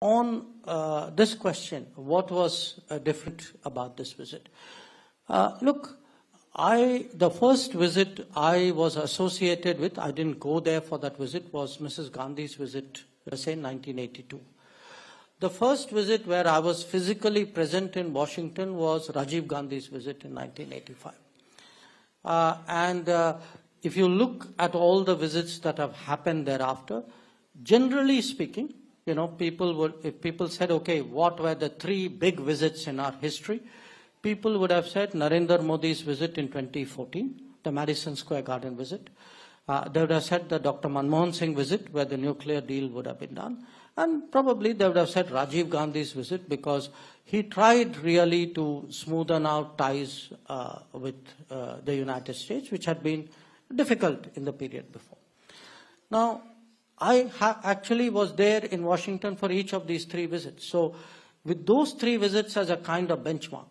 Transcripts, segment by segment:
on this question, what was different about this visit? Look, the first visit I was associated with, I didn't go there for that visit, was Mrs. Gandhi's visit, say, in 1982. The first visit where I was physically present in Washington was Rajiv Gandhi's visit in 1985. If you look at all the visits that have happened thereafter, generally speaking, you know, if people said, okay, what were the three big visits in our history? People would have said Narendra Modi's visit in 2014, the Madison Square Garden visit. They would have said the Dr. Manmohan Singh visit, where the nuclear deal would have been done. And probably they would have said Rajiv Gandhi's visit, because he tried really to smoothen out ties with the United States, which had been difficult in the period before. Now, I actually was there in Washington for each of these three visits. So with those three visits as a kind of benchmark,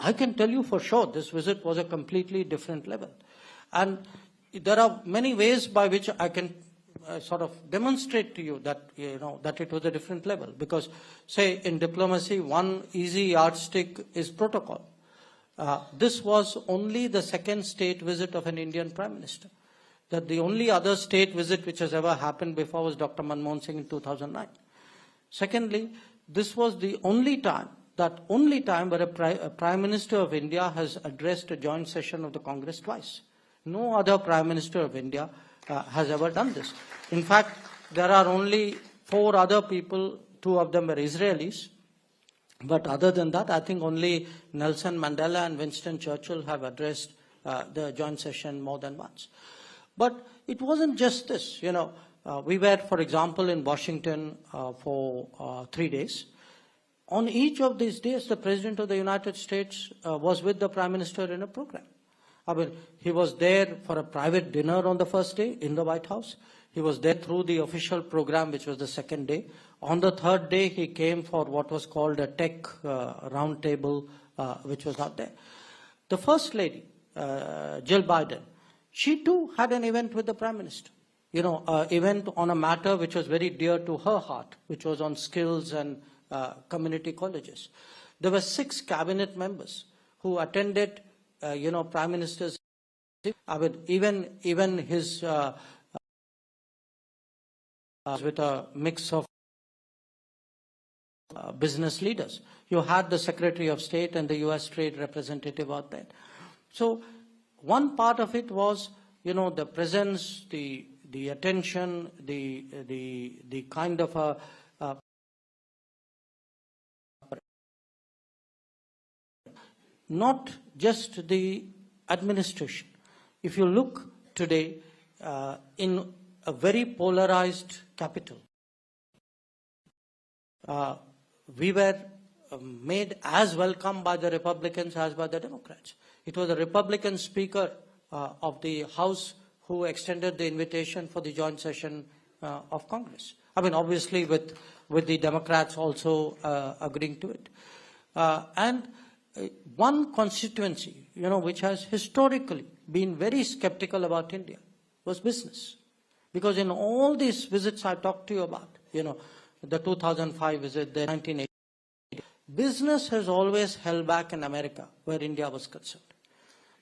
I can tell you for sure this visit was a completely different level. And there are many ways by which I can sort of demonstrate to you that, you know, that it was a different level. Because, say, in diplomacy, one easy yardstick is protocol. This was only the second state visit of an Indian Prime Minister. That the only other state visit which has ever happened before was Dr. Manmohan Singh in 2009. Secondly, this was the only time where a Prime Minister of India has addressed a joint session of the Congress twice. No other Prime Minister of India has ever done this. In fact, there are only 4 other people, 2 of them were Israelis. But other than that, I think only Nelson Mandela and Winston Churchill have addressed the joint session more than once. But it wasn't just this. You know, we were, for example, in Washington for 3 days. On each of these days, the President of the United States was with the Prime Minister in a program. I mean, he was there for a private dinner on the first day in the White House. He was there through the official program, which was the second day. On the third day, he came for what was called a tech roundtable, which was not there. The First Lady, Jill Biden, she too had an event with the Prime Minister. You know, event on a matter which was very dear to her heart, which was on skills and community colleges. There were 6 cabinet members who attended, you know, Prime Minister's. I mean, even his with a mix of business leaders. You had the Secretary of State and the U.S. Trade Representative out there. So one part of it was, you know, the presence, the attention, the kind of a not just the administration. If you look today in a very polarized capital, we were made as welcome by the Republicans as by the Democrats. It was the Republican Speaker of the House who extended the invitation for the joint session of Congress. I mean, obviously with the Democrats also agreeing to it. And one constituency, you know, which has historically been very skeptical about India was business. Because in all these visits I talked to you about, you know, the 2005 visit, the 1980, business has always held back in America where India was concerned.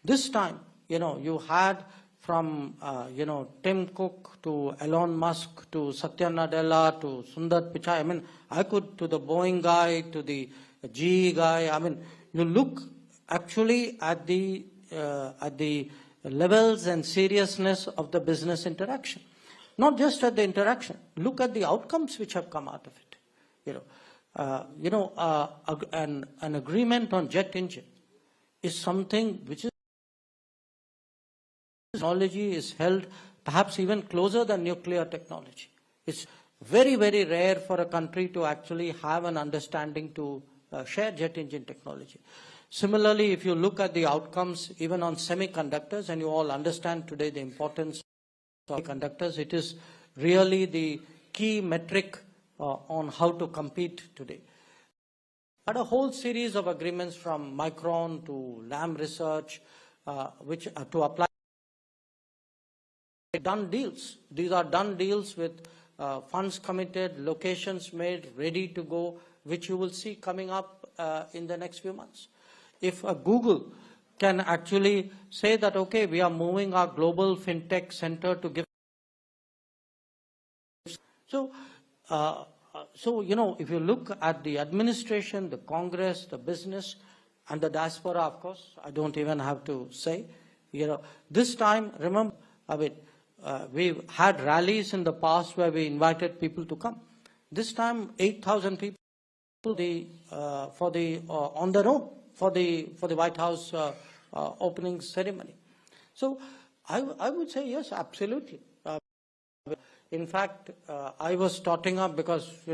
This time, you know, you had from, you know, Tim Cook to Elon Musk to Satya Nadella to Sundar Pichai. I mean, I could, to the Boeing guy, to the GE guy. I mean, you look actually at the levels and seriousness of the business interaction. Not just at the interaction. Look at the outcomes which have come out of it. An agreement on jet engine is something which is technology is held perhaps even closer than nuclear technology. It's very, very rare for a country to actually have an understanding to share jet engine technology. Similarly, if you look at the outcomes even on semiconductors, and you all understand today the importance of semiconductors, it is really the key metric on how to compete today. Had a whole series of agreements from Micron to Lam Research, which to apply done deals. These are done deals with funds committed, locations made, ready to go, which you will see coming up in the next few months. If Google can actually say that, okay, we are moving our global fintech center to give. So, if you look at the administration, the Congress, the business, and the diaspora, of course, I don't even have to say, this time, remember, we've had rallies in the past where we invited people to come. This time, 8,000 people on their own for the White House opening ceremony. So I would say yes, absolutely. In fact, I was totting up because